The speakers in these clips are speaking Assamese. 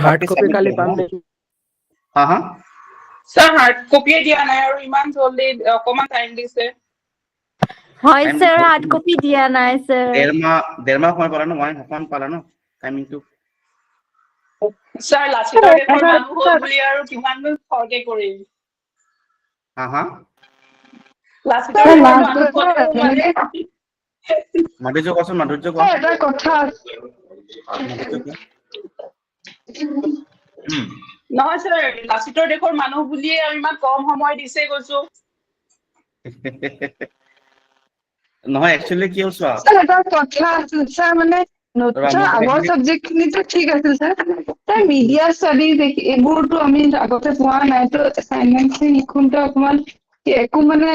হাৰ্ড কপি কালি পাম নেকি? হা স্যাৰ হাৰ্ড কপি দিয়া নাই আৰু ইমান জলদি অকমান টাইম দিছে হয় স্যার হার্ড কপি দিয়া নাই স্যার দেড়মাহ সময় পালা ন অকমান পালা ন টাইমিংটো স্যার লাচিতৰ দেশৰ মানুহ হ'ল বুলি আৰু কিমান খৰকে কৰিম হা লাচিতৰ দেশৰ মানুহ হ'লেও মানে মাধুৰ্য কোৱাচোন মাধুৰ্য কোৱা এটা কথা নহয় স্যাৰ লাচিতৰ দেশৰ মানুহ বুলিয়ে আৰু ইমান কম সময় দিছে কৈছো নহয় একচুয়ালি কি হ'ল চোৱা স্যাৰ এটা কথা আছিল স্যাৰ মানে স্যাৰ আগৰ সাবজেক্ট খিনিতো ঠিক আছিল স্যাৰ স্যাৰ মিডিয়া ষ্টাডিজ এইবোৰতো আমি আগতে পোৱা নাই তো এছাইনমেন্ট খিনি লিখোঁতে অকমান একো মানে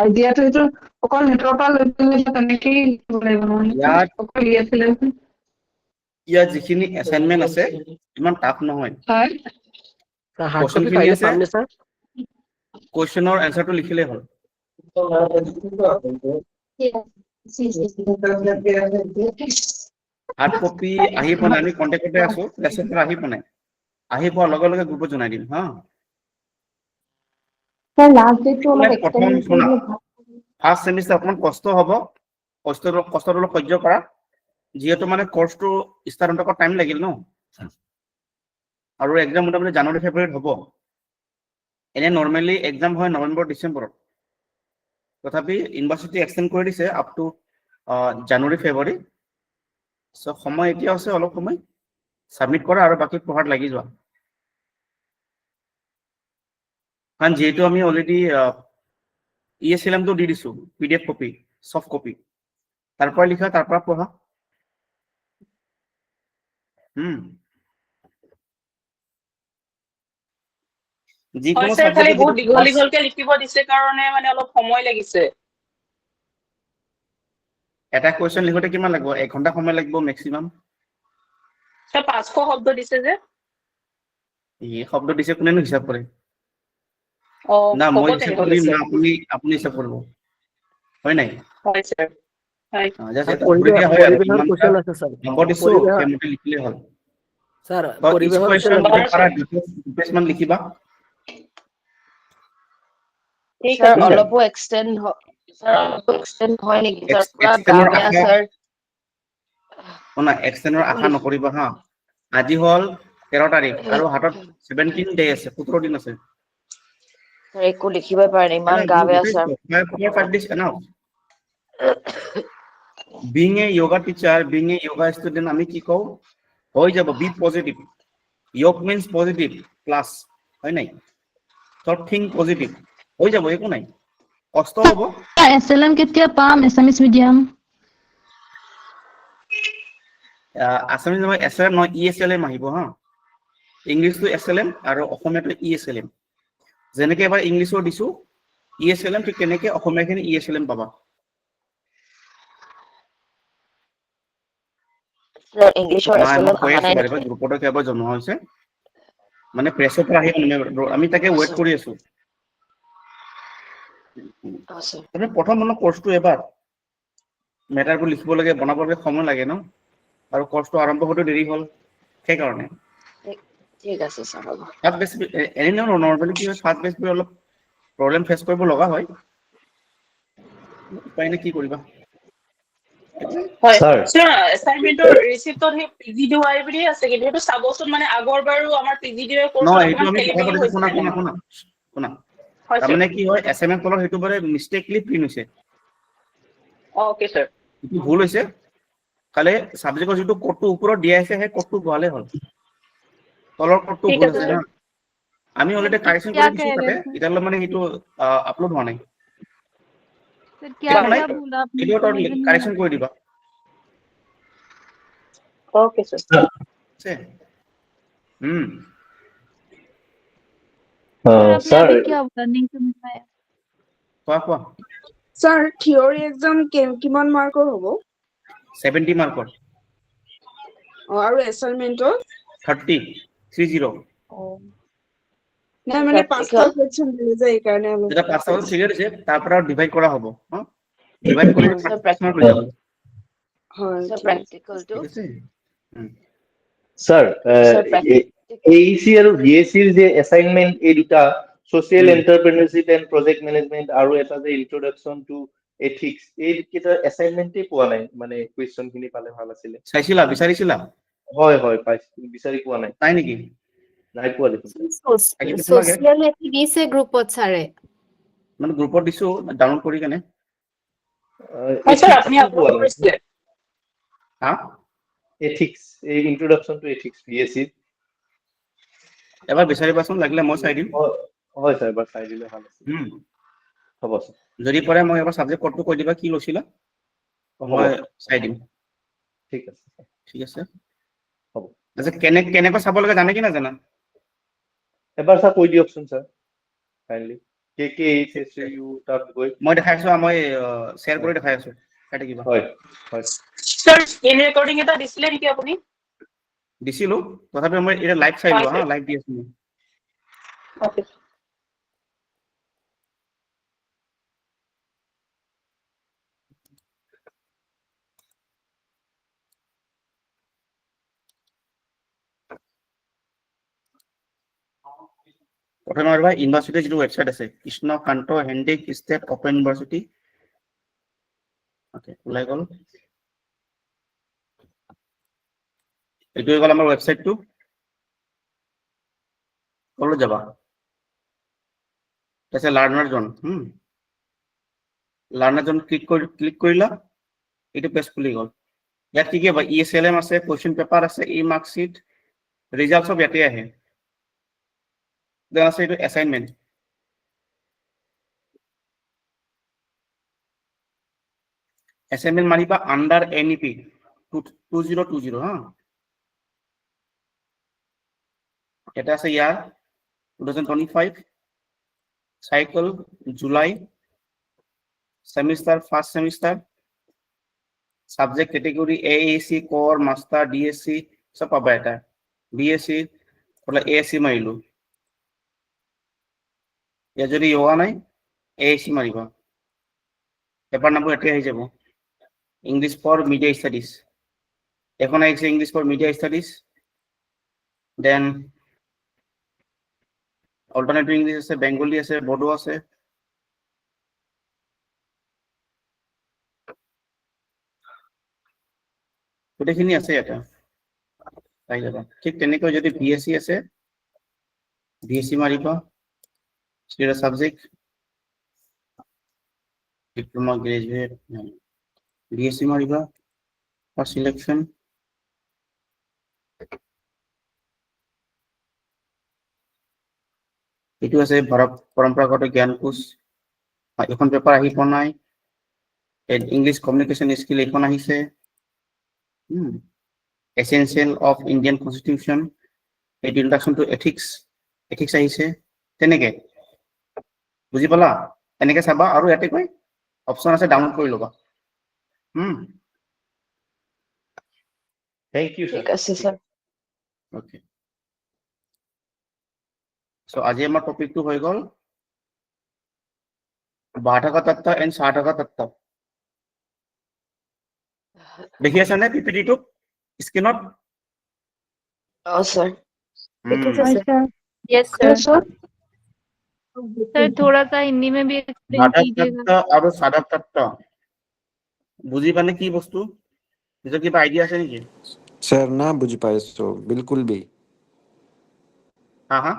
আইডিয়াটো এইটো অকল নেটৰ পৰা লৈ পেলাই তেনেকেই লিখিব লাগিব নহয় অকল আছিলে ইয়াত যিখিনি এছাইনমেন্ট আছে ইমান টাফ নহয় হয় হাৰ্ড কপি কাইলৈ পাম নে স্যাৰ কোৱেশ্চনৰ এনসাৰটো লিখিলে হ'ল হাৰ্ড কপি আহি পোৱা নাই আমি কন্টেক্টতে আছো লেসনটো আহি পোৱা নাই আহি পোৱাৰ লগে লগে গ্ৰুপত জনাই দিম হা স্যাৰ লাস্ট ডেটটো অলপ এক্সটেন্ড কৰিলে ফাৰ্স্ট সেমিস্টাৰ অকমান কষ্ট হ'ব কষ্টটো অলপ সহ্য কৰা যিহেতু মানে কোৰ্সটো ষ্টাৰ্ট হওঁতে টাইম লাগিল ন আৰু এক্সাম মোটামুটি জানুৱাৰী ফেব্ৰুৱাৰীত হ'ব এনে নৰ্মেলি এক্সাম হয় নৱেম্বৰ ডিচেম্বৰত তথাপি ইউনিভাৰ্চিটি এক্সটেন্ড কৰি দিছে up to January February so সময় এতিয়া আছে অলপ সময় সাবমিট কৰা আৰু বাকি পঢ়াত লাগি যোৱা কাৰণ যেহেতু আমি অলৰেডি ইএসএলএমটো দি দিছো পিডিএফ কপি সফট কপি তাৰ পৰা লিখা তাৰ পৰা পঢ়া যিকোনো স্যাৰ খালি বহুত সাবজেক্ট দীঘল দীঘলকে লিখিব দিছে কাৰণে মানে অলপ সময় লাগিছে এটা কোৱেশ্চন লিখোতে কিমান লাগিব 1 ঘন্টা সময় লাগিব ম্যাক্সিমাম স্যাৰ 500 শব্দ দিছে যে এই শব্দ দিছে কোনেনো হিসাব কৰে না হ'ব মই হিসাব তেনেহ'লে কৰিম না স্যাৰ আপুনি হিসাব কৰিব হয় নাই হয় স্যাৰ হয় জাস্ট এটা কৰি দিয়া হয় আৰু পৰিবেশৰ কোৱেশ্চন আছে স্যাৰ নম্বৰ দিছো সেইমতে লিখিলে হ'ল স্যাৰ তো ইচ পৰিবেশৰ কোৱেশ্চন question পাৰা ডিটেইলছ লিখিবা ঠিক স্যাৰ আছে অলপো এক্সটেন্ড হয় নেকি স্যাৰ পুৰা গাবে স্যাৰ শুনা এক্সটেন্ডৰ আশা নকৰিবা হা আজি হল 13 তাৰিখ আৰু হাতত 17 ডে আছে 17 দিন আছে স্যার একো লিখিবই পারে ইমান গাবে sir 5 days enough being a yoga teacher being a yoga student আমি কি কও হৈ যাব বি পজিটিভ যোগ means পজিটিভ প্লাস হয় নাই সব থিং পজিটিভ হৈ যাব একো নাই কষ্ট হ'ব এছএলএম কেতিয়া পাম এছএমএছ মিডিয়াম আসামিজ নহয় এছএলএম নহয় ইএছএলএম আহিব হা ইংলিশটো এছএলএম আৰু অসমীয়াটো ইএছএলএম যেনেকৈ এবাৰ ইংলিশৰ দিছো ইএছএলএম ঠিক তেনেকৈ অসমীয়াখিনি ইএছএলএম পাবা স্যাৰ ইংলিশৰ এছএলএম মই আহা নাই কৈ গ্ৰুপত কেৱল জমা হৈছে মানে প্ৰেছৰ পৰা আহি আমি তাকে ৱেট কৰি আছো তুমি প্ৰথম কোৰ্সটো এবাৰ মেটাৰবোৰ লিখিব লাগে বনাবলৈ সময় লাগে ন আৰু কোৰ্সটো আৰম্ভ হতে দেৰি হ'ল সেই কাৰণে ঠিক আছে স্যাৰ হ'ব ফাৰ্স্ট বেস এনে নৰমালি কি হয় ফাৰ্স্ট বেস অলপ প্ৰবলেম ফেস কৰিব লগা হয় উপায় নাই কি কৰিবা হয় স্যাৰ অ্যাসাইনমেন্টৰ ৰিসিপ্টত হে পিজিডিৱাই বুলি আছে কিন্তু সেইটো চাবচোন মানে আগৰবাৰো আমাৰ পিজিডিৱাই কোৰ্স নহয় এইটো আমি কথা পাতিছো শুনা তাৰমানে কি হয় এছএমএছ তলৰ সেইটো bare মিস্টেকলি প্ৰিন্ট হৈছে ওকে স্যাৰ এইটো ভুল হৈছে কালে সাবজেক্টৰ যেটো কোডটো ওপৰত দিয়া আছে সেই কোডটো গোৱালে হ'ল তলৰ কোডটো ভুল আছে না আমি অলৰেডি কাৰেকচন কৰি দিছো তাতে ইতালৈ মানে সেইটো আপলোড হোৱা নাই क्या क्या बोला आपने करेक्शन कर दिबा ओके सर से सर क्या बोला नहीं समझ आया কোৱা স্যাৰ থিওৰি এক্সাম কিমান মাৰ্কৰ হ'ব 70 মাৰ্কৰ আৰু এছাইনমেন্টৰ 30 না মানে 5টা কোৱেশ্চন দিলে যে এই কাৰণে আমি যেটা 5টা ঠিক আছে তাৰ পৰা ডিভাইড কৰা হ'ব হা ডিভাইড কৰি প্ৰেকটিস কৰি যাব হয় স্যাৰ প্ৰ্যাকটিক্যাল টু স্যাৰ AEC আৰু VAC ৰ যে অ্যাসাইনমেন্ট এই দুটা সোশ্যাল এন্টাৰপ্ৰেনাৰশিপ এন্ড প্ৰজেক্ট ম্যানেজমেন্ট আৰু এটা যে ইন্ট্ৰোডাকশন টু এথিক্স এই কিটা অ্যাসাইনমেন্টই পোৱা নাই মানে কোৱেশ্চন খিনি পালে ভাল আছিল চাইছিলা বিচাৰিছিলা হয় হয় পাইছো বিচাৰি পোৱা নাই তাই নেকি নাই পোৱা দেখোন সোশ্যাল দিছে গ্ৰুপত ছাৰে মানে গ্ৰুপত দিছো ডাউনলোড কৰি কেনে স্যাৰ আপনি আপলোড কৰেছিলেন হা এথিক্স এই ইন্ট্ৰোডাকশন টু এথিক্স VAC এবাৰ বিচাৰিবাচোন লাগিলে মই চাই দিম হয় স্যাৰ এবাৰ চাই দিলে ভাল আছিল হ'ব স্যাৰ যদি পৰে মই এবাৰ সাবজেক্ট কোডটো কৈ দিবা কি লৈছিলা মই চাই দিম ঠিক আছে ঠিক আছে হ'ব আচ্ছা কেনেকৈ চাব লাগে জানে কি না জানা এবাৰ স্যাৰ কৈ দিয়কচোন স্যাৰ কাইন্ডলি KKHSU তাত গৈ মই দেখাই আছো মই শেয়াৰ কৰি দেখাই আছো কাটি কিবা হয় হয় স্যার স্ক্রিন রেকর্ডিং এটা দিছিলে নেকি আপনি দিছিলো তথাপি মই এটা লাইভ চাই লোৱা হা লাইভ দি আছো ওকে প্ৰথমে আমাৰ ইউনিভাৰ্চিটিৰ যিটো ৱেবছাইট আছে Krishnakanta Handique state open university okay ওলাই গ'ল এইটো হৈ গ'ল আমাৰ ৱেবছাইটটো কলৈ যাবা তাৰপিছত লাৰ্ণাৰ জন লাৰ্ণাৰ জন ক্লিক কৰিলা এইটো পেজ খুলি গ'ল ইয়াত কি কি হ'ব ESLM আছে কুৱেশ্যন পেপাৰ আছে মাৰ্কশ্বিট ৰিজাল্ট সব ইয়াতে আহে দেন আছে এইটো এছাইনমেণ্ট মাৰিবা আণ্ডাৰ NEP 2020 হা এটা আছে year 2025 cycle July semester first semester subject category AAC core master DSC সব পাবা এটা BSc বলে ASC মাৰিলো या যদি হোৱা নাই AAC মাৰিবা পেপার নাম্বার এটাই আহি যাব ইংলিশ ফর মিডিয়া স্টাডিজ এখন আহিছে English for media studies then alternative English আছে বেঙ্গলি আছে বড়ো আছে গোটেইখিনি আছে এটা পাই যাবা ঠিক তেনেকৈ যদি BSc আছে BSc মাৰিবা সেটা সাবজেক্ট ডিপ্লোমা গ্রাজুয়েট BSc মারিবা ফর সিলেকশন এটু আছে পরম্পরাগত জ্ঞান কোষ এখন পেপার আহি পনাই ইংলিশ কমিউনিকেশন স্কিল এখন আহিছে essential of Indian constitution introduction to ethics আহিছে তেনেকে বুজি পালা এনেকে চাবা আৰু ইয়াতে কই অপশন আছে ডাউনলোড কৰি লবা থ্যাংক ইউ ঠিক আছে স্যাৰ ওকে সো আজি আমাৰ টপিকটো হৈ গল বাধকা তত্ত্ব এণ্ড সাধকা তত্ত্ব দেখি আছা নে পিপিটিটো স্ক্ৰিনত sir yes Yes, sir sir. Sir थोड़ा सा हिंदी में भी एक्सप्लेन বাধক कीजिएगा তত্ত্ব আৰু সাধক তত্ত্ব বুজি পানে কি বস্তু নিজৰ কিবা আইডিয়া আছে নেকি सर ना बुझ पाए तो बिल्कुल भी हाँ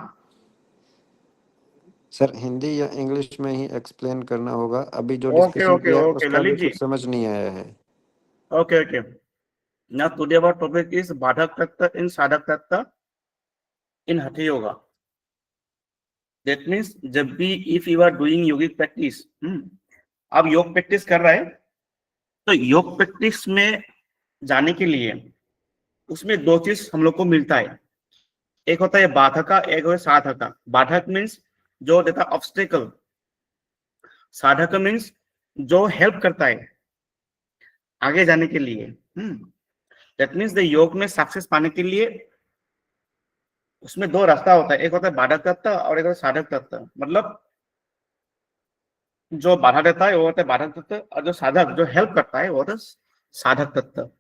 सर हिंदी या इंग्लिश में ही एक्सप्लेन करना होगा अभी जो ओके डिस्कशन ओके किया ओके उसका भी ललित जी कुछ समझ नहीं आया है okay now today our topic is Badhak Tattva in Sadhak Tattva in Hatha Yoga. That means जब भी if you are doing yogic practice आप योग प्रैक्टिस कर रहे हैं तो योग प्रैक्टिस में जाने के लिए उसमें दो चीज हम लोग को मिलता है एक होता है बाधका एक होता है साधका बाधक मीन्स जो देता ऑब्स्टेकल साधक मीन्स जो हेल्प करता है आगे जाने के लिए दैट मीन्स द योग में सक्सेस पाने के लिए उसमें दो रास्ता होता है एक होता है बाधक तत्व और एक होता है साधक तत्व मतलब जो बाधा देता है वो होता है बाधक तत्व और जो साधक जो हेल्प करता है वो होता है साधक तत्व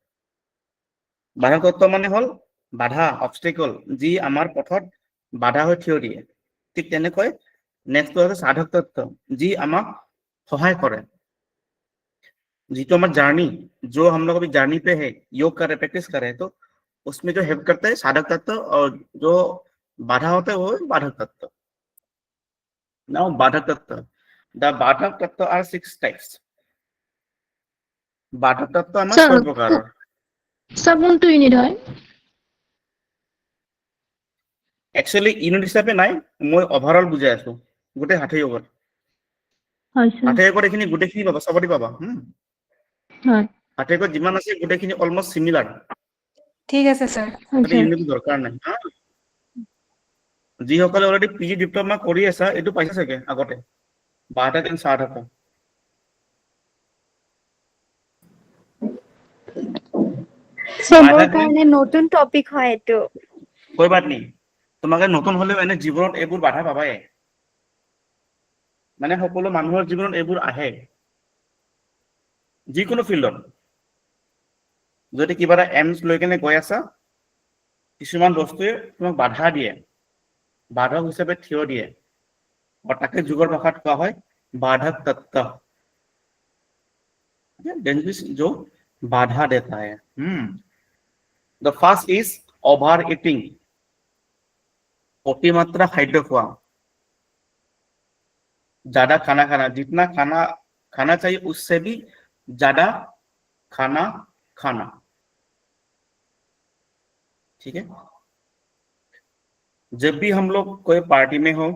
बाधक तत्व माने हल বাধা অবষ্টেকল যি আমাৰ পথত বাধা হৈ থিয় দিয়ে ঠিক তেনেকৈ নেক্সট আছে সাধক তত্ত্ব जी আমাক সহায় करे जीतो हमारा जर्नी जो हम लोग अभी जर्नी पे है योग कर रहे प्रैक्टिस कर रहे हैं तो उसमें जो हेल्प करता है साधक तत्व और जो बाधा होता है वो बाधक तत्व नाउ बाधक तत्व द बाधक तत्व आर 6 टाइप्स बाधक तत्व আমাৰ 6 প্ৰকাৰৰ सब কোনটো ইউনিট হয় एक्चुअली यूनिट हिसापे নাই মই ওভাৰঅল বুজাই আছো গোটে হাঠে য়োগৰ হয় স্যাৰ হাঠে য়োগৰ এখিনি গোটেখিনি পাবা সবটি পাবা হয় হাঠে য়োগৰ যিমান আছে গোটেখিনি অলমোস্ট সিমিলাৰ ঠিক আছে স্যাৰ মানে ইউনিট দৰকাৰ নাই যিসকলে অলৰেডি পিজি ডিপ্লোমা কৰি আছে এটো পাইছে চাগে আগতে 12 দিন 60 টাকা চবৰ কাৰণে নতুন টপিক হয় এটো कोई बात नहीं তোমাকে নতুন হলে মানে জীৱনত এইবোৰ বাধা পাবাই মানে সকলো মানুহৰ জীৱনত এইবোৰ আহে যিকোনো ফিল্ডত যদি কিবা এটা এমছ লৈ কেনে গৈ আছা কিছুমান বস্তুৱে তোমাক বাধা দিয়ে বাধক হিচাপে থিয় দিয়ে আৰু তাকে যুগৰ ভাষাত কোৱা হয় बाधक तत्व डेंजिस जो बाधा देता है the first is overeating अतिमात्रा खाद्य खा ज्यादा खाना खाना जितना खाना चाहिए उससे भी ज्यादा खाना खाना ठीक है जब भी हम लोग कोई पार्टी में हो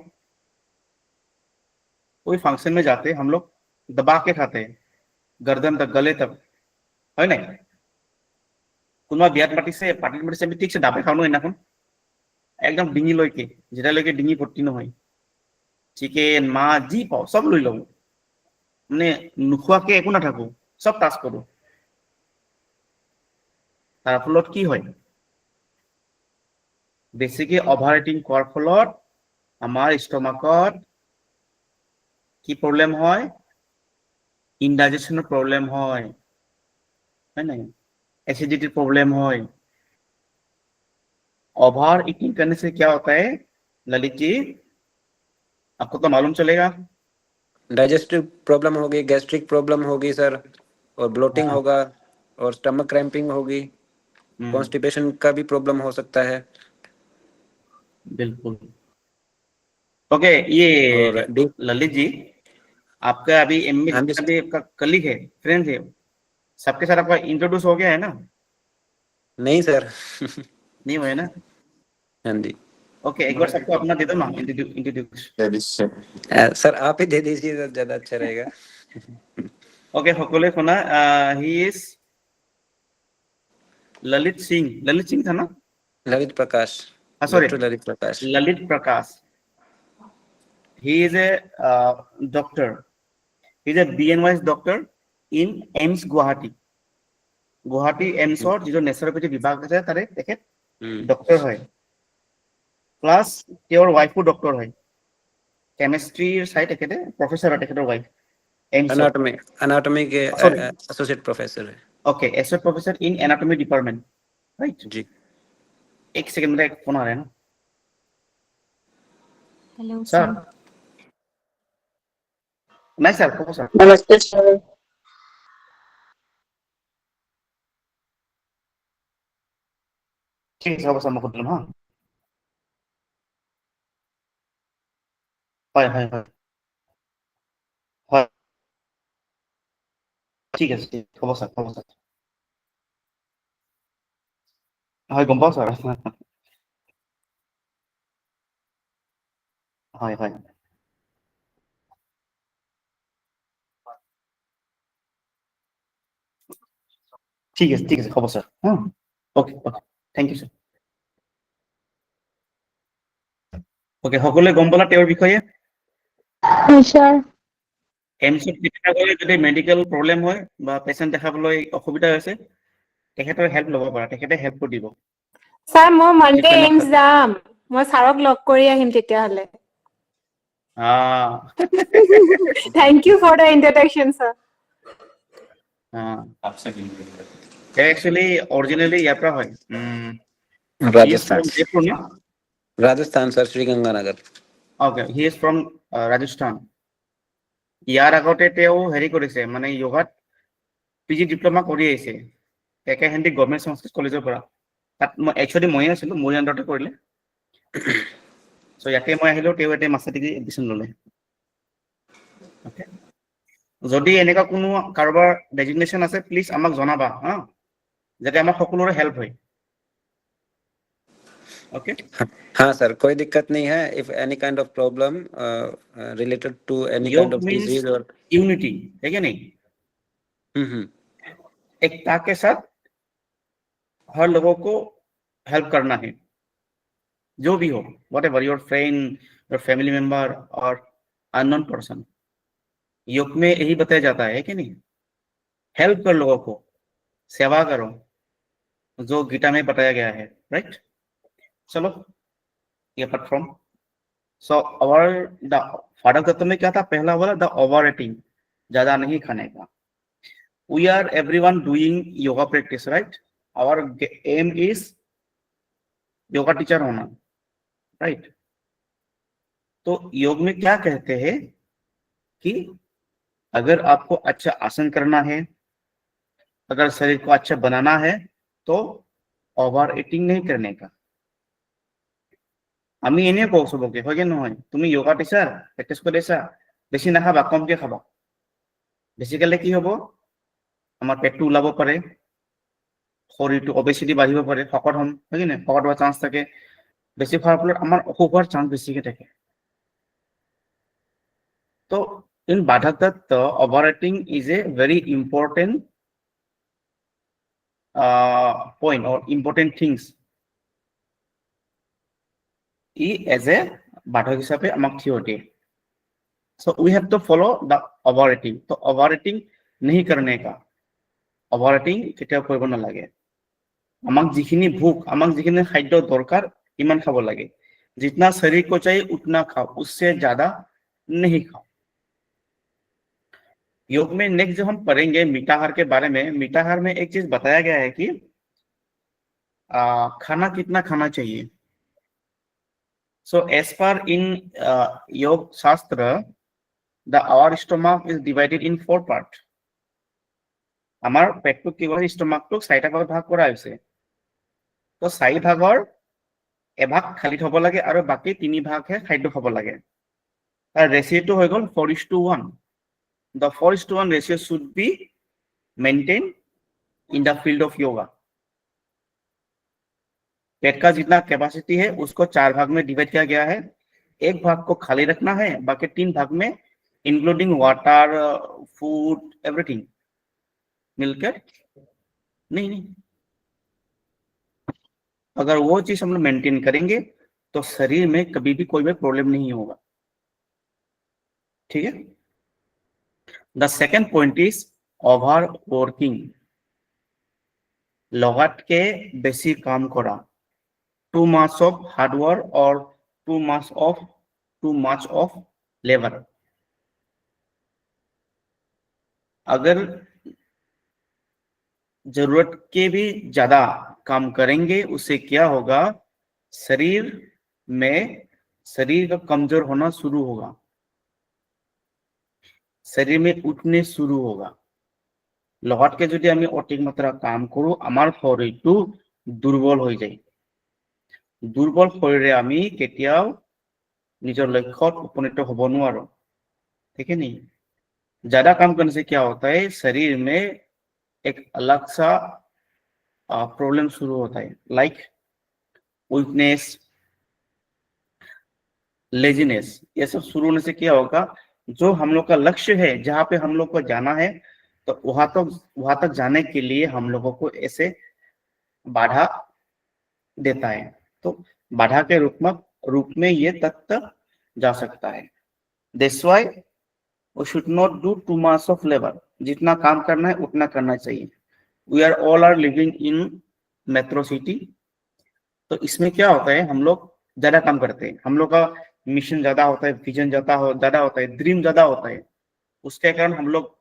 कोई फंक्शन में जाते हम लोग दबा के खाते हैं गर्दन तक गले तक है नहीं কোনোবা বিয়াত পাতিছে আমি ঠিক দাবে খাও এনাখন একদম ডিঙি লৈকে যেটালৈকে ডিঙি ভৰ্তি নহয় চিকেন মাছ যি পাও সব লৈ লওঁ মানে নোখোৱাকে একো নাথাকো সব টাচ কৰো তাৰ ফলত কি হয় বেছিকে অভাৰ ইটিং কৰাৰ ফলত আমাৰ ষ্টমাকত কি প্ৰবলেম হয় ইনডাইজেশনৰ প্ৰবলেম হয় নাই एसिडिटी प्रॉब्लम हो ओवर ईटिंग करने से क्या होता है ललित जी आपको तो मालूम चलेगा डाइजेस्टिव प्रॉब्लम होगी गैस्ट्रिक प्रॉब्लम होगी सर और ब्लोटिंग होगा और स्टमक क्रैम्पिंग होगी कॉन्स्टिपेशन का भी प्रॉब्लम हो सकता है बिल्कुल ओके ये ललित जी आपका अभी एमए अभी आपका कलीग है फ्रेंड है सबके साथ आपका इंट्रोड्यूस हो गया है ना नहीं सर नहीं हुआ है ना हाँ जी ओके एक बार सबको अपना दे दो ना इंट्रोड्यूस सर आप ही दे दीजिए तो ज्यादा अच्छा रहेगा ओके সকলে শুনা ही इज ललित सिंह था ना Lalit Prakash sorry Lalit Prakash he is a doctor he is a BNYS doctor in AIIMS Guwahati एम्सर जो नेचुरोपैथी विभाग আছে তারে তেখেত ডক্টর হয় প্লাস তেওঁৰ ওয়াইফও ডক্টৰ হয় কেমিস্ট্ৰিৰ সাইড তেখেতে প্ৰফেসৰ হয় তেখেতৰ ওয়াইফ एनाटॉमी के एसोसिएट प्रोफेसर है okay associate professor in anatomy department right जी एक सेकंड मेरा एक फोन आ रहा है ना हेलो सर नहीं सर कौन सर नमस्ते सर ठीक है बस हम खुद हां हाय हाय हाय हाय ठीक है खबर सर हाय गम पाओ सर हाय हाय ठीक है खबर सर हां okay thank you sir okay সকলে গম পালা তেওঁৰ বিষয়ে স্যাৰ এমছত কিটা গলে যদি মেডিকেল প্ৰবলেম হয় বা পেশেন্ট দেখাবলৈ অসুবিধা হৈছে তেখেতৰ হেল্প ল'ব পাৰা তেখেতে হেল্প কৰি দিব স্যাৰ মই মনডে এইমছ যাম মই ছাৰক লগ কৰি আহিম তেতিয়া হলে thank you for the introduction sir actually originally ইয়াৰ পৰা হয় राजस्थान जयपुर ना? Rajasthan sir, Sriganganagar. Okay, he is from Rajasthan. ইয়াৰ আগতে তেওঁ হেৰি কৰিছে মানে যোগাত পিজি ডিপ্লোমা কৰি আহিছে একেহেন্দি গভৰ্ণমেণ্ট সংস্কৃত কলেজৰ পৰা। তাত মই একচুৱেলি ময়ে আছিলোঁ, মোৰ আণ্ডাৰতে কৰিলে। চ' ইয়াতে মই আহিলোঁ, তেওঁ ইয়াতে মাষ্টাৰ ডিগ্ৰী এডমিশ্যন ল'লে। অ'কে, যদি এনেকুৱা কোনো কাৰোবাৰ ডেজিগনেশ্যন আছে প্লিজ আমাক জনাবা হা, যাতে আমাৰ সকলোৰে হেল্প হয়। ओके हाँ सर, कोई दिक्कत नहीं है। If any kind of problem related to any kind of disease और यूनिटी है क्या नहीं, एकता के साथ हर लोगों को हेल्प करना है, जो भी हो, whatever your friend, your family member और अननोन पर्सन। योग में यही बताया जाता है कि नहीं, हेल्प कर लोगों को, सेवा करो, जो गीता में बताया गया है, राइट। चलो ये apart from, so our the father तत्व में क्या था, पहला वाला द ओवर ईटिंग, ज्यादा नहीं खाने का। We are everyone doing yoga practice, right. Our aim is yoga teacher होना, राइट। तो योग में क्या कहते हैं कि अगर आपको अच्छा आसन करना है, अगर शरीर को अच्छा बनाना है, तो ओवर ईटिंग नहीं करने का। আমি এনে কওঁ চবকে, হয় কি নহয়, তুমি যোগা টিচাৰ প্ৰেক্টিছ কৰি আছা, বেছি নাখাবা, কমকে খাবা। বেছিকেলি কি হ'ব, আমাৰ পেটটো ওলাব পাৰে, শৰীৰটো অবেচিটি বাঢ়িব পাৰে, শকত হ'ম, হয় কি নহয়, শকত হোৱাৰ চান্স থাকে। বেছি খোৱাৰ ফলত আমাৰ অসুখ হোৱাৰ চান্স বেছিকে থাকে। তো ইন বাধক তত্ত্ব overeating is a very important point or important things. ই এজ এ বাধক হিচাপে আমাক থিয় দিয়ে। So we have to follow the overeating. तो ओवर ईटिंग नहीं करने का, ओवर ईटिंग केতিয়াও কৰিব নালাগে। আমাক যিখিনি ভোক, আমাক যিখিনি খাদ্য দৰকাৰ ইমান খাব লাগে। जितना शरीर को चाहिए उतना खाओ, उससे ज्यादा नहीं खाओ। योग में नेक्स्ट जो हम पढ़ेंगे मीठाहार के बारे में, मीठाहार में एक चीज बताया गया है कि खाना कितना खाना चाहिए। So as per in Yoga Shastra, our stomach is divided in 4 parts. আমাৰ পেটটো কি হয়, ষ্টমাকটো 4টা ভাগত ভাগ কৰা হৈছে। তো 4 ভাগৰ এভাগ খালি থব লাগে আৰু বাকি 3 ভাগহে খাদ্য খাব লাগে। তাৰ ৰেচিঅটো হৈ গ'ল 4:1। The 4:1 ratio should be maintained in the field of yoga. पेट का जितना कैपेसिटी है उसको 4 भाग में डिवाइड किया गया है। एक भाग को खाली रखना है, बाकी 3 भाग में इंक्लूडिंग वाटर, फूड, एवरीथिंग मिलकर नहीं। अगर वो चीज हम लोग मेंटेन करेंगे तो शरीर में कभी भी कोई भी प्रॉब्लम नहीं होगा, ठीक है। The second point is over working, लगात के बेसी काम करा, too much of hard work or too much of labor। अगर जरूरत के भी ज्यादा काम करेंगे उससे क्या होगा, शरीर का कमजोर होना शुरू होगा, शरीर में उठने शुरू होगा। লগত के যদি আমি অধিক মাত্রা কাম কৰো আমাৰ শৰীৰটো দুৰ্বল হৈ যায়। দুৰ্বল শৰীৰে আমি কেতিয়াও নিজৰ লক্ষ্যত উপনীত হ'ব নোৱাৰো, ठीक है नहीं। ज्यादा काम करने से क्या होता है, शरीर में एक अलग सा प्रॉब्लम शुरू होता है, लाइक वीकनेस, लेजीनेस। ये सब शुरू होने से क्या होगा, जो हम लोग का लक्ष्य है, जहां पे हम लोग को जाना है, तो वहां तक जाने के लिए हम लोगों को ऐसे बाधा देता है। तो बाधा के रूप में ये तत्व जा सकता है। That's why we should not do too much of labor। जितना काम करना है उतना करना चाहिए। We are all are living in metro city। तो इसमें क्या होता है, हम लोग ज्यादा काम करते हैं, हम लोग का मिशन ज्यादा होता है, विजन ज्यादा होता है, ड्रीम ज्यादा होता है। उसके कारण हम लोग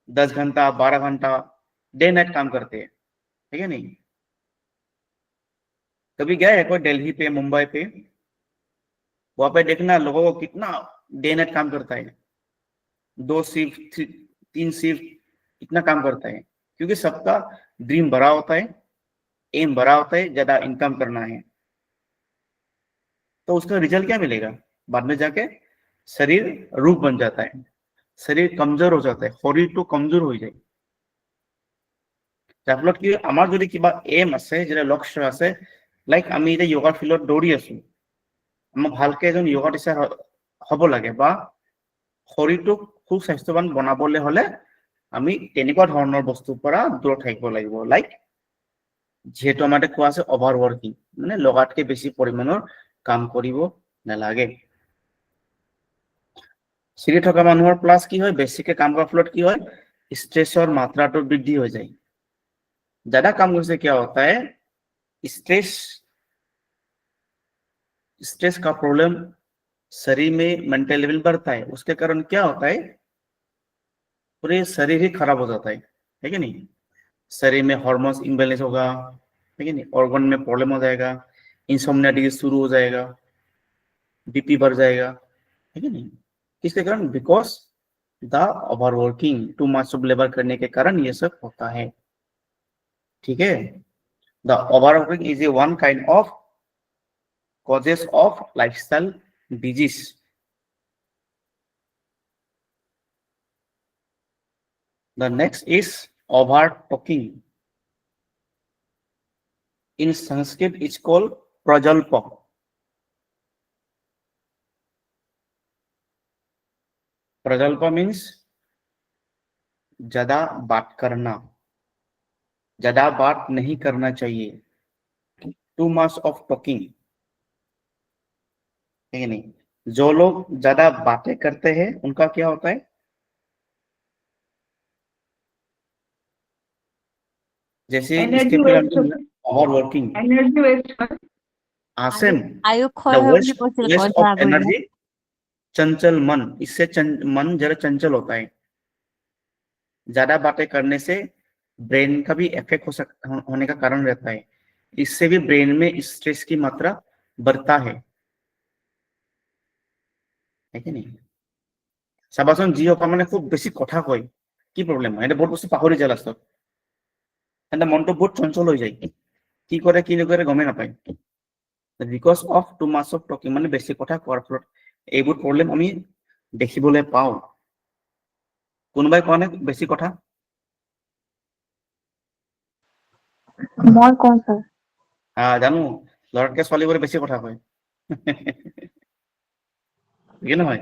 10 घंटा 12 घंटा डे नाइट काम करते हैं, ठीक है नहीं। कभी गए है कोई दिल्ली पे, मुंबई पे? वहां पे देखना लोगों को कितना डे नाइट काम करता है, 2 शिफ्ट 3 शिफ्ट, इतना काम करता है, क्योंकि सबका ड्रीम बड़ा होता है, एम बड़ा होता है, ज्यादा इनकम करना है। तो उसका रिजल्ट क्या मिलेगा? बाद में जाके शरीर रूप बन जाता है, शरीर कमजोर हो जाता है, शरीर तो कमजोर हो जाए। যাৰ ফলত কি আমাৰ যদি কিবা এম আছে, যেটা লক্ষ্য আছে, লাইক আমি এতিয়া যোগাৰ ফিল্ডত দৌৰি আছো, আমাৰ ভালকে এজন যোগা টিচাৰ হ'ব লাগে বা শৰীৰটোক সুস্বাস্থ্যৱান বনাবলৈ হলে আমি তেনেকুৱা ধৰণৰ বস্তুৰ পৰা দূৰত থাকিব লাগিব। লাইক যিহেতু আমাৰ কোৱা আছে অভাৰ ৱৰ্কিং, মানে লগাতকে বেছি পৰিমাণৰ কাম কৰিব নালাগে। চিৰি থকা মানুহৰ প্লাছ কি হয়, বেছিকে কাম কৰাৰ ফলত কি হয়, ষ্ট্ৰেছৰ মাত্ৰাটো বৃদ্ধি হৈ যায়। ज्यादा काम करने से क्या होता है, स्ट्रेस का प्रॉब्लम शरीर में मेंटल लेवल बढ़ता है, उसके कारण क्या होता है, पूरे शरीर ही खराब हो जाता है कि नहीं? शरीर में हार्मोन्स इम्बैलेंस होगा, है कि नहीं? ऑर्गन में प्रॉब्लम हो जाएगा, इंसोम्निया डिजीज शुरू हो जाएगा, बीपी बढ़ जाएगा, है कि नहीं? किसके कारण? Because the overworking, too much of labour करने के कारण ये सब होता है। ठीक है, the overworking is a one kind of causes of lifestyle disease. The next is over talking. In Sanskrit it's called prajalpa. prajalpa means ज्यादा बात करना, ज्यादा बात नहीं करना चाहिए, too much of talking, है नहीं? जो लोग ज्यादा बातें करते हैं उनका क्या होता है, जैसे इसके पहले ओवर वर्किंग, एनर्जी वेस्ट, आसेम आयु द ক্ষয় হয় বুলি वेस्ट কৈছিল वेस्ट কথা ऑफ एनर्जी, चंचल मन, इससे मन जरा चंचल होता है। ज्यादा बातें करने से ब्रेन का भी इफेक्ट होने का कारण रहता है, इससे भी ब्रेन में स्ट्रेस की मात्रा बढ़ता है कि नहीं? চাবাচোন যিসকল মানে খুব বেছি কথা কয়, কি প্ৰব্লেম হয়, এটা বহুত বস্তু পাহৰি যায় লাষ্টত, এটা মনটো বহুত চঞ্চল হৈ যায়, কি কৰে কি নকৰে গমে নাপায়। Because of too much of talking, মানে বেছি কথা কোৱাৰ ফলত এইবোৰ প্ৰব্লেম আমি দেখিবলৈ পাওঁ। কোনোবাই কোৱা নে বেছি কথা? মই কওঁ স্যাৰ। জানো লৰাতকে ছোৱালীবোৰে বেছি কথা কয়, কি নহয়?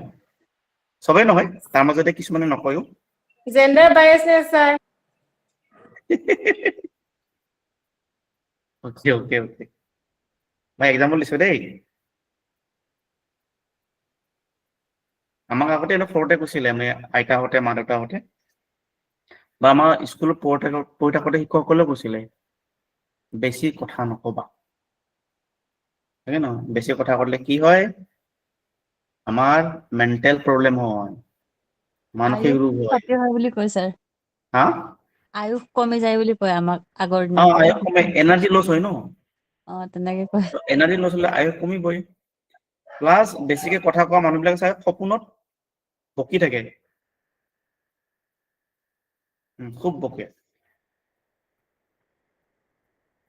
সবেই নহয়, তাৰ মাজতে কিছুমানে নকয়ও। Gender biasness sir. Okay okay okay, মই এক্সাম্পল দিছো দেই। আমাক আগতে এনে সৰুতে কৈছিলে, মানে আইতাহঁতে মা দেউতাহঁতে বা আমাৰ স্কুলত পঢ়ি থাকোঁতে শিক্ষকসকলেও কৈছিলে, বেছি কথা নকবা, তাকে ন? বেছি কথা ক'লে কি হয়, আমাৰ মেণ্টেল প্ৰব্লেম হয়, মানসিক ৰোগ হয়। ক্ষতি হয় বুলি কয় স্যাৰ। হা? আয়ুস কমি যায় বুলি কয় আমাক আগৰ অ, দিনত। আয়ুস কমে, এনাৰ্জি লছ হয় ন? তেনেকে কয়। এনাৰ্জি লছ হলে আয়ুস কমিবই। প্লাছ বেছিকে কথা কোৱা মানুহবিলাক চাই সপোনত বকি থাকে, খুব বকে,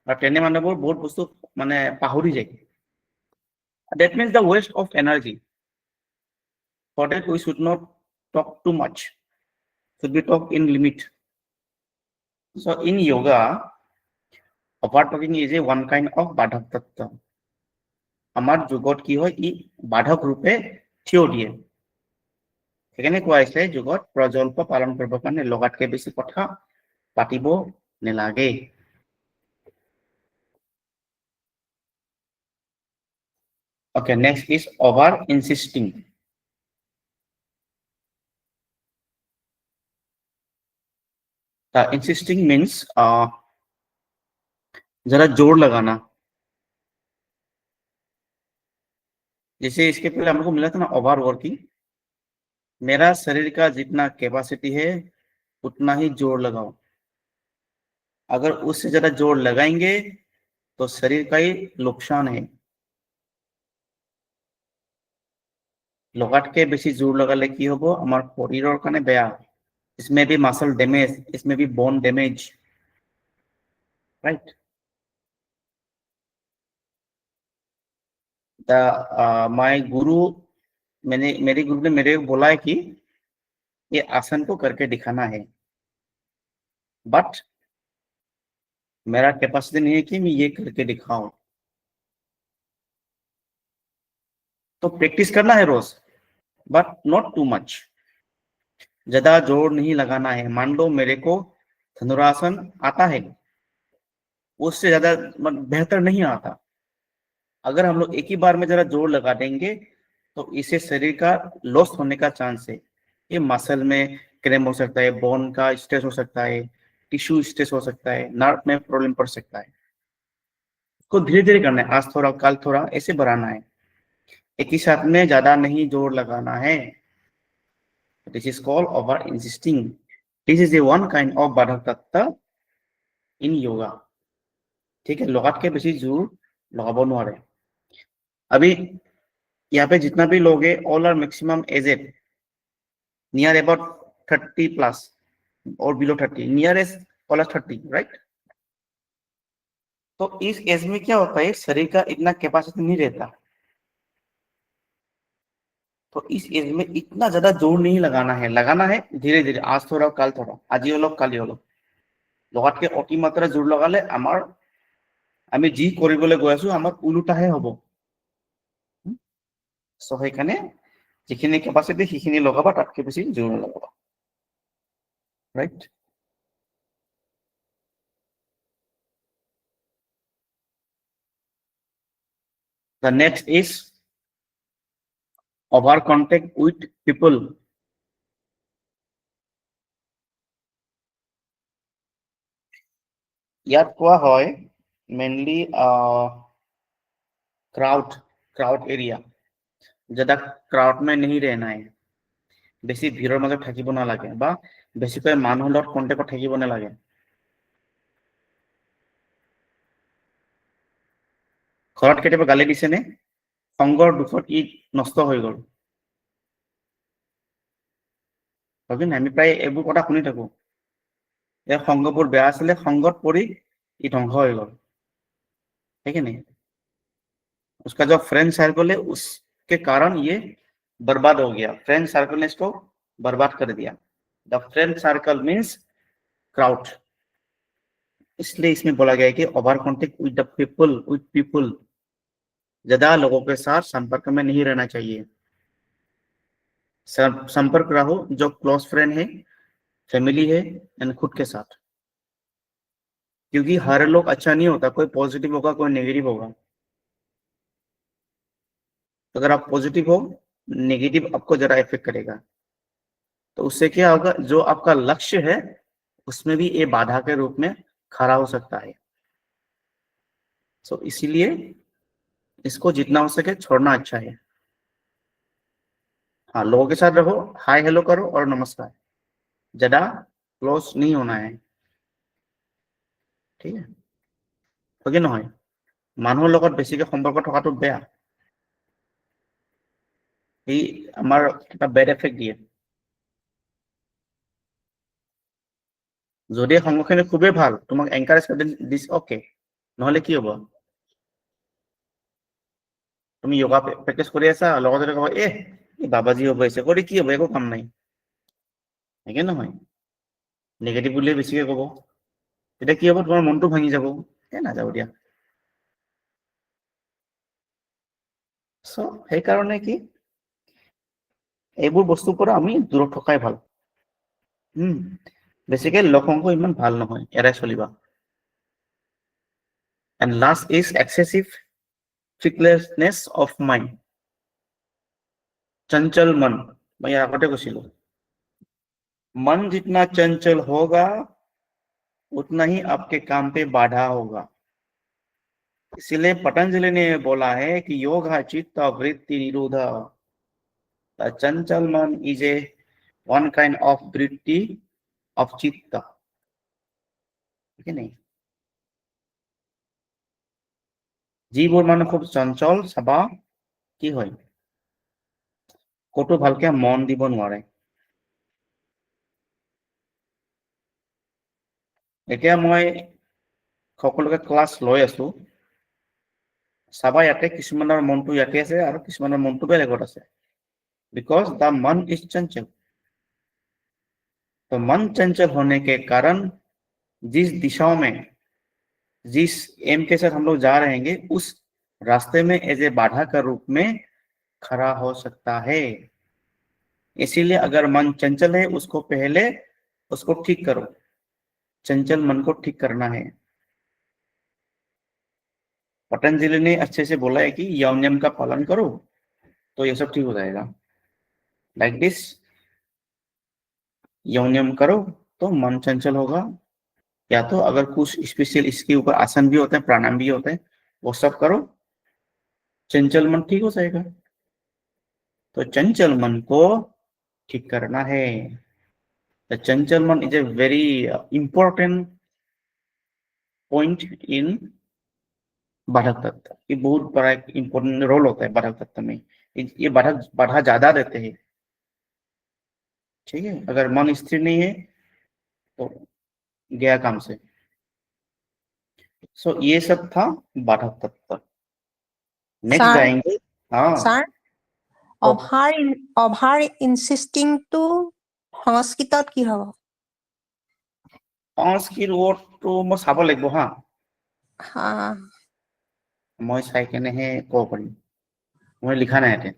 আৰু তেনে মানুহবোৰ বহুত বস্তু মানে পাহৰি যায়। That means the waste of energy. For that we should not talk too much. Should be talk in limit. So in yoga, over talking is a one kind of বাধক তত্ত্ব। আমাৰ যোগত কি হয়, ই বাধক ৰূপে থিয় দিয়ে। সেইকাৰণে কোৱা হৈছে যোগত প্ৰজল্প পালন কৰিবৰ কাৰণে লগাতকে বেছি কথা পাতিব নালাগে। Okay, next is over insisting. Insisting means जरा जोर लगाना। जैसे इसके पहले हमको मिला था ना ओवर वर्किंग, मेरा शरीर का जितना कैपेसिटी है उतना ही जोर लगाओ। अगर उससे ज्यादा जोर लगाएंगे तो शरीर का ही नुकसान है। लगातके बेसी जोर लगाले की हबो आमार शरीरर काने बेया। इसमें भी मसल डैमेज, इसमें भी बोन डैमेज, राइट। माय गुरु मेरे गुरु ने मेरे को बोला है कि ये आसन को करके दिखाना है, बट मेरा कैपेसिटी नहीं है कि मैं ये करके दिखाऊं। तो प्रैक्टिस करना है रोज, बट नॉट टू मच। ज्यादा जोर नहीं लगाना है। मान लो मेरे को धनुरासन आता है, उससे ज्यादा बेहतर नहीं आता। अगर हम लोग एक ही बार में जरा जोर लगा देंगे तो इससे शरीर का लॉस होने का चांस है। ये मसल में क्रैम्प हो सकता है, बोन का स्ट्रेस हो सकता है, टिश्यू स्ट्रेस हो सकता है, नर्व में प्रॉब्लम पड़ सकता है। उसको धीरे धीरे करना है, आज थोड़ा कल थोड़ा, ऐसे बढ़ाना है। एक ही साथ में ज्यादा नहीं जोर लगाना है। This is called over insisting. This is a one kind of बाधकता इन योगा। ठीक है, लगात के बेसी जोर लगाबो नोवारे। अभी यहाँ पे जितना भी लोग है, all are maximum aged, near about 30 plus और below 30, nearest all are 30, right. तो इस एज में क्या होता है, शरीर का इतना कैपेसिटी नहीं रहता। तो इस एज में इतना ज्यादा जोर नहीं लगाना है। लगाना है धीरे धीरे, आज थोड़ा कल थोड़ा, आज ही अलग काली अलग। लगात के अति मात्रा जोर लगाले आमार आमी जी কৰিবলৈ গৈ আছো আমাৰ উলুটাহে হ'ব। সো সেইখানে যিখিনি ক্যাপাসিটি সেইখিনি লগাবা, তাতকে বেছি জোৰ নলগাবা, right. The next is over contact with people. ইয়াত কোৱা হয় মেইনলি क्राउड एरिया। ज्यादा क्राउड में नहीं रहना है। बेसी भीड़र मजत থাকিব নালাগে বা বেছিকৈ মানুহৰ লগত কন্টেক্টত থাকিব নালাগে। ঘৰত কেতিয়াবা গালি দিছে নে? সংগৰ দুখত ই নষ্ট হৈ গ'ল। হয় না? আমি প্ৰায় এইবোৰ কথা শুনি থাকো। এই সংগবোৰ বেয়া আছিলে, সংগত পৰি ই ধ্বংস হৈ গ'ল। ठीक है नहीं? उसका जो फ्रेंड सर्कल है उसके कारण ये बर्बाद हो गया। फ्रेंड सर्कल ने इसको बर्बाद कर दिया। The friend circle means crowd. इसलिए इसमें बोला गया है कि over contact with the people, ज्यादा लोगों के साथ संपर्क में नहीं रहना चाहिए। संपर्क रहो जो क्लोज फ्रेंड है, फैमिली है एंड खुद के साथ। क्योंकि हर लोग अच्छा नहीं होता, कोई पॉजिटिव होगा, कोई नेगेटिव होगा। अगर आप पॉजिटिव हो, नेगेटिव आपको जरा इफेक्ट करेगा। तो उससे क्या होगा, जो आपका लक्ष्य है उसमें भी ये बाधा के रूप में खड़ा हो सकता है। सो इसीलिए इसको जितना हो सके छोड़ना अच्छा है। हाँ, लोगों के साथ रहो, हाय हेलो करो और नमस्कार, ज्यादा क्लोज नहीं होना है। ठीक है, ओके নহয় মানুহৰ লগত বেছিকে সম্পৰ্ক থকাটো বেয়া। এই আমাৰ এটা বেড এফেক্ট দিয়ে। যদি সংগঠনে খুবই ভাল, তোমাক এনকাৰেজ কৰি দিছ, ওকে, নহলে কি হ'ব? তুমি যোগা প্ৰেক্টিছ কৰি আছা, লগতে ক'ব এই বাবাজি হ'ব আছে, কৰি কি হ'ব, একো কাম নাই। একে নহয়, নেগেটিভ বুলিয়ে বেছিকে ক'ব। তেতিয়া কি হ'ব, তোমাৰ মনটো ভাঙি যাব, নাযাব দিয়া। সো সেইকাৰণে কি এইবোৰ বস্তুৰ পৰা আমি দূৰত থকাই ভাল। বেছিকে লক্ষংক ইমান ভাল নহয়, এৰাই চলিবা। And last is excessive fickleness of mind, चंचल मन। मैं आगते কৈছিলো, मन जितना चंचल होगा उतना ही आपके काम पे बाधा होगा। इसलिए पतंजलि ने बोला है कि योग चित्त वृत्ति निरोध। चंचल मन is a one kind of वृत्ति ऑफ चित्त। ठीक है नहीं? যিবোৰ মানুহ খুব চঞ্চল চাবা কি হয় ক'তো ভালকে মন দিব নোৱাৰে এতিয়া মই সকলোকে ক্লাছ লৈ আছো চাবা ইয়াতে কিছুমানৰ মনটো ইয়াতে আছে আৰু কিছুমানৰ মনটো বেলেগত আছে because the मन is चंचल तो मन चंचल होने के कारण जिस दिशाओं में जिस एम के साथ हम लोग जा रहे हैं उस रास्ते में एज ए बाधा का रूप में खड़ा हो सकता है इसीलिए अगर मन चंचल है उसको पहले उसको ठीक करो चंचल मन को ठीक करना है पतंजलि ने अच्छे से बोला है कि यम नियम का पालन करो तो ये सब ठीक हो जाएगा लाइक दिस यम नियम करो तो मन चंचल होगा या तो अगर कुछ स्पेशल इसके ऊपर आसन भी होते हैं प्राणायाम भी होते हैं वो सब करो चंचल मन ठीक हो जाएगा तो चंचल मन को ठीक करना है The चंचल मन is a very important point in बाधक तत्व ये बहुत बड़ा एक important रोल होता है बाधक तत्व में ये बाधा ज्यादा देते हैं ठीक है अगर मन स्थिर नहीं है तो गया काम से सो ये सब था बाधक तत्व नेक्स्ट Sir? जाएंगे हाँ Sir? Over insisting to সংস্কৃতত কি হ'ব সংস্কৃত ৱৰ্ডটো মই চাব লাগিব হা হা মই চাই কেনেহে ক'ব পাৰিম মই লিখা নাই ইয়াতে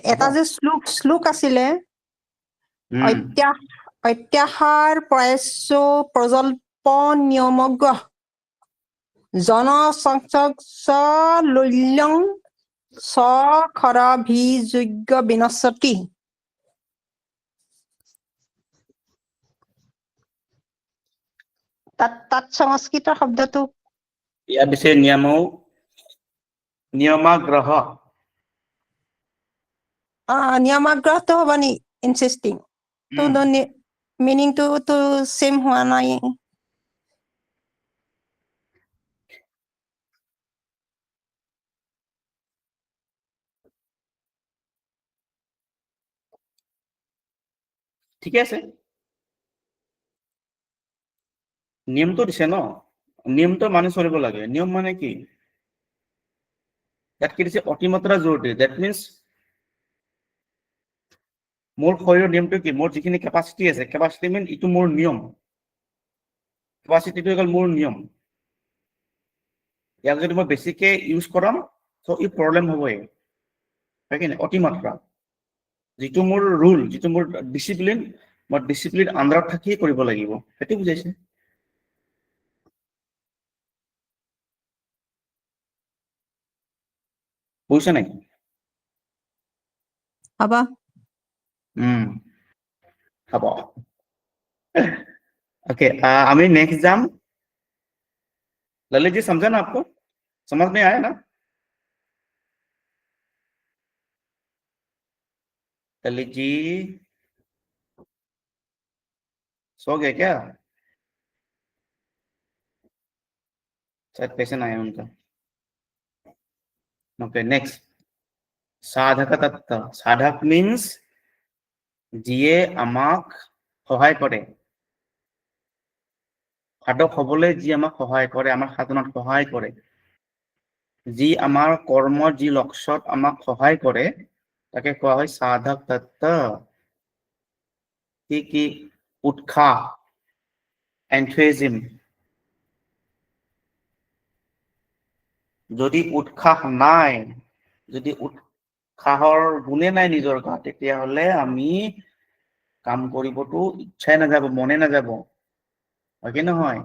এটা যে শ্লোক আছিলে অত্যাহাৰ প্ৰয়াস্য প্ৰজল্প নিয়মজ্ঞ জনসংসৰ্গ লল্যং সখৰভিযোগ্য বিনশ্বতি তাত সংস্কৃতৰ শব্দটো ইয়াৰ পিছে নিয়মাগ্ৰহ নিয়মাগ্ৰহটো হ'ব নি ইনচিষ্টিং তো মিনিংটো তো সেম হোৱা নাই ঠিকে আছে নিয়মটো দিছে ন নিয়মটো মানি চলিব লাগে নিয়ম মানে কি ইয়াত কি দিছে অতিমাত্ৰা জোৰ দিয়ে দ্যাট মিন্স মোৰ শৰীৰৰ নিয়মটো কি মোৰ যিখিনি কেপাচিটি আছে কেপাচিটি মিন ইটো মোৰ নিয়ম কেপাচিটিটো হ'ল মোৰ নিয়ম ইয়াক যদি মই বেছিকে ইউজ কৰাম তো ই প্ৰব্লেম হ'বই হয় কি অতিমাত্ৰা যিটো মোৰ ৰুল যিটো মোৰ ডিসিপ্লিন মই ডিসিপ্লিন আন্ডাৰত থাকিয়ে কৰিব লাগিব সেইটো বুজাইছে বুঝছে নাকি হ'ব হ'ব ओके अभी नेक्स्ट जाम ललित जी समझा ना आपको समझ में आया ना ललित जी सो गए क्या शायद पेशेंट आया उनका ओके नेक्स्ट साधक तत्व साधक मीन्स जिए আমাক সহায় কৰে সাধক হবলৈ যি আমাক সহায় কৰে আমাৰ সাধনাত সহায় কৰে যি আমাৰ কৰ্ম যি লক্ষ্যত আমাক সহায় কৰে তাকে কোৱা হয় সাধক তত্ত্ব কি উৎসাহ এনথুজিয়াজম যদি উৎসাহ নাই যদি উৎসাহৰ গুণে নাই নিজৰ গাত তেতিয়া হলে আমি কাম কৰিবতো ইচ্ছাই নাযাব মনে নাযাব হয় কি নহয়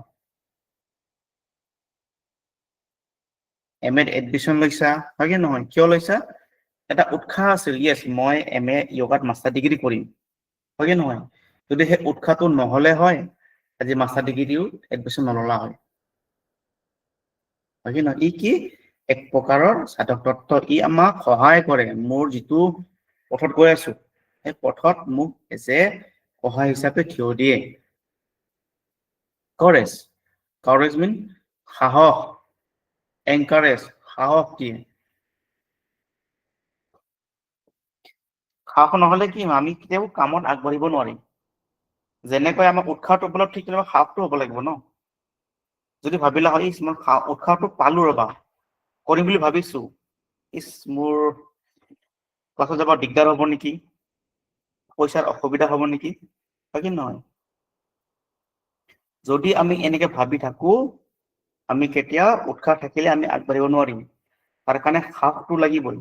এমএত এডমিশন লৈছা হয় কি নহয় কিয় লৈছা এটা উৎসাহ আছিল ইয়েস মই এমএ যোগাত মাস্টাৰ ডিগ্ৰী কৰিম হয় কি নহয় যদি সেই উৎসাহটো নহলে হয় আজি মাস্টাৰ ডিগ্ৰীও এডমিশন নললা হয় হয় কি নহয় ই কি এক প্ৰকাৰৰ সাধক তত্ত্ব ই আমাক সহায় কৰে মোৰ যিটো পথত গৈ আছো এই পথত মোক এজে সহায় হিচাপে থিয় দিয়ে courage mean সাহস এনকাৰেজ সাহস দিয়ে। সাহস নহলে কি আমি কেতিয়াও কামত আগবাঢ়িব নোৱাৰিম। যেনেকৈ আমাক উৎসাহটো হ'বলৈ ঠিক তেনেকুৱা সাহসটো হ'ব লাগিব ন। যদি ভাবিলা হয় মই উৎসাহটো পালো ৰবা, কৰিম বুলি ভাবিছো, মোৰ ক্লাছত যাব দিগদাৰ হ'ব নেকি, পইচাৰ অসুবিধা হ'ব নেকি, হয় কি নহয়? যদি আমি এনেকে ভাবি থাকো আমি কেতিয়াও উৎসাহ থাকিলে আমি আগবাঢ়িব নোৱাৰিম। তাৰ কাৰণে সাহসটো লাগিবই।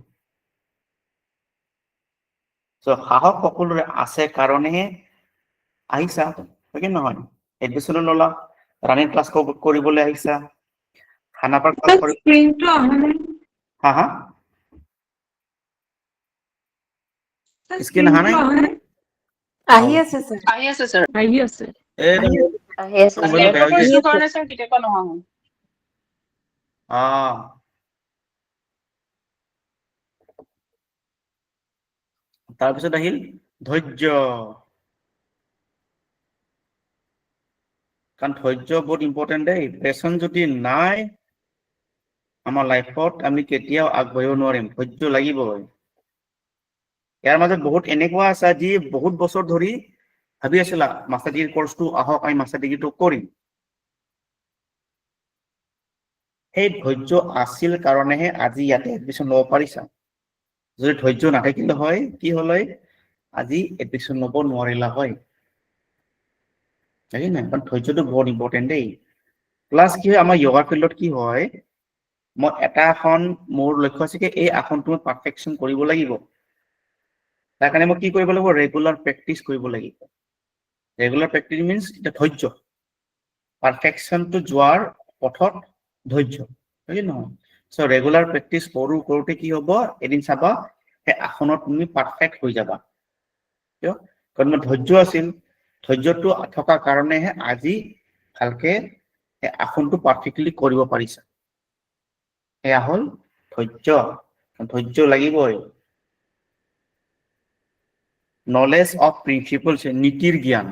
সাহস সকলোৰে আছে কাৰণেহে আহিছা, হয় কি নহয়? এডমিশ্যন ললা, ৰানিং ক্লাছ কৰিবলৈ আহিছা, খানাপাৰা ক্লাছ কৰি স্ক্ৰীনটো অহা নাই। হা হা স্ক্ৰীন অহা নাই? আহি আছে স্যাৰ। আহি আছে স্যাৰ, আহি আছে। আহি আছে মোবাইল স্যাৰ। বেয়া হৈ নেটৱৰ্কৰ গৈছে। ইছ্যুৰ কাৰণে স্যাৰ কেতিয়াবা নহা হয়। তাৰপিছত আহিল ধৈৰ্য। কাৰণ ধৈৰ্য বহুত ইম্পৰ্টেণ্ট দেই। পেচন যদি নাই আমাৰ লাইফত আমি কেতিয়াও আগবাঢ়িব নোৱাৰিম। ধৈৰ্য লাগিবই। ইয়াৰ মাজত বহুত এনেকুৱা আছে যি বহুত বছৰ ধৰি ভাবি আছিলা মাষ্টাৰ ডিগ্ৰী কোৰ্চটো আহক, আমি মাষ্টাৰ ডিগ্ৰীটো কৰিম। সেই ধৈৰ্য আছিল কাৰণেহে আজি ইয়াতে এডমিশ্যন ল'ব পাৰিছা। যদি ধৈৰ্য নাথাকিলে হয় কি হ'ল হয়, আজি এডমিশ্যন ল'ব নোৱাৰিলা হয়। হয় নাই? কাৰণ ধৈৰ্যটো বহুত ইম্পৰ্টেণ্ট দেই। প্লাছ কি হয়, আমাৰ য়োগা ফিল্ডত কি হয়, মই এটা আসন, মোৰ লক্ষ্য আছে কি এই আসনটো মই পাৰফেকশ্যন কৰিব লাগিব। তাৰ কাৰণে মই কি কৰিব লাগিব, ৰেগুলাৰ প্ৰেক্টিচ কৰিব লাগিব। ৰেগুলাৰ প্ৰেক্টিচ মিনছ এটা ধৈৰ্য। পাৰফেকশ্যনটো যোৱাৰ পথত ধৈৰ্য, হয় নহয়? চ' ৰেগুলাৰ প্ৰেক্টিচ কৰোঁতে কি হ'ব, এদিন চাবা সেই আসনত তুমি পাৰফেক্ট হৈ যাবা। কিয়? কাৰণ মোৰ ধৈৰ্য আছিল। ধৈৰ্যটো থকাৰ কাৰণেহে আজি ভালকে এই আসনটো পাৰফেক্টলি কৰিব পাৰিছা। এয়া হ'ল ধৈৰ্য। ধৈৰ্য লাগিবই। নলেজ অফ প্ৰিন্সিপলছ, নীতিৰ জ্ঞান।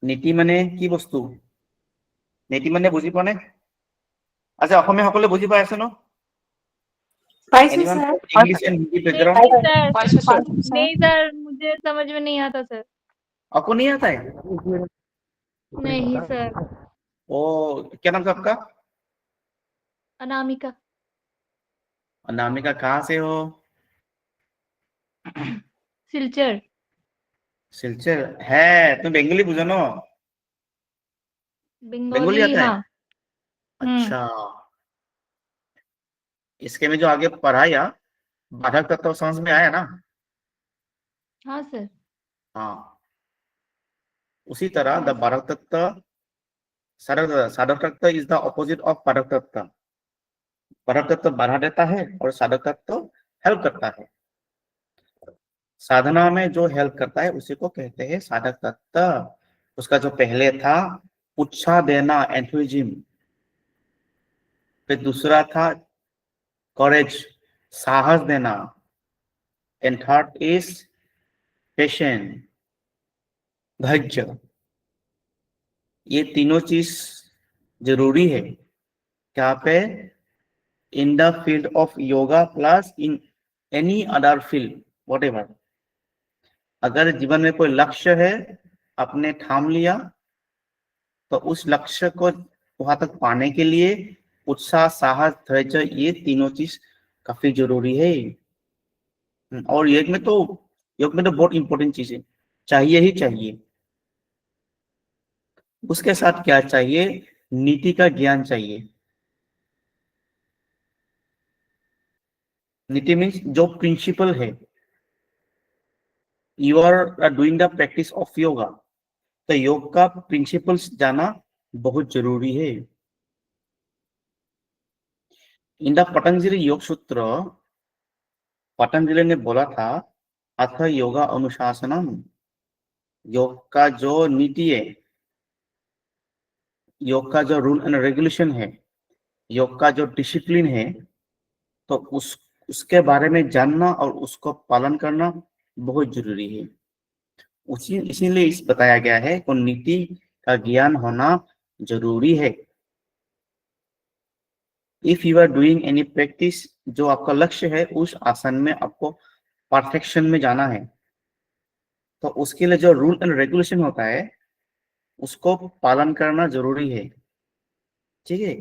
নীতি মানে কি বস্তু? নীতি মানে বুজি পোৱা নে? আচ্ছা, অসমীয়া সকলে বুজি পাই আছে ন? পাইছো Anyone sir. from English and Hindi नहीं background? सर, পাইছো স্যার। नहीं सर, मुझे समझ में नहीं आता सर। आपको नहीं आता है? नहीं सर। ओ, क्या नाम है आपका? अनामिका। अनामिका, कहाँ से हो? सिलचर। सिलचर है। तुम बेंगली बुझो ना? बेंगोली बंगाली आता है? हाँ। अच्छा। इसके में जो आगे पढ़ाया बाधक तत्व समझ में आया ना? हाँ सर। हाँ, उसी तरह द बाधक तत्व, साधक तत्व इज द ऑपोजिट ऑफ बाधक तत्व। बाधक तत्व बाधा देता है और साधक तत्व हेल्प करता है। साधना में जो हेल्प करता है उसी को कहते हैं साधक तत्व। उसका जो पहले था उत्साह देना, एंथुजिज्म। फिर दूसरा था करेज, साहस देना। एंड थर्ड इज पेशेंस, धैर्य। ये तीनों चीज जरूरी है क्या पे, in the field of yoga plus in any other field whatever. अगर जीवन में कोई लक्ष्य है, आपने ठान लिया, तो उस लक्ष्य को वहां तक पाने के लिए उत्साह, साहस, धैर्य, ये तीनों चीज काफी जरूरी है। और योग में तो बहुत इंपॉर्टेंट चीज है, चाहिए ही चाहिए। उसके साथ क्या चाहिए? नीति का ज्ञान चाहिए। नीति मीन्स जो प्रिंसिपल है। You are doing the practice of yoga, तो योग का प्रिंसिपल्स जाना बहुत जरूरी है। इन द पतंजलि योग सूत्र, पतंजलि ने बोला था अथ योगा अनुशासनम। योग का जो नीति है, योग का जो रूल एंड रेगुलेशन है, योग का जो डिसिप्लिन है, तो उसके बारे में जानना और उसको पालन करना बहुत जरूरी है। इसीलिए इस बताया गया है कि नीति का ज्ञान होना जरूरी है। If you are doing any practice, जो आपका लक्ष्य है उस आसन में आपको परफेक्शन में जाना है, तो उसके लिए जो रूल एंड रेगुलेशन होता है उसको पालन करना जरूरी है। ठीक है,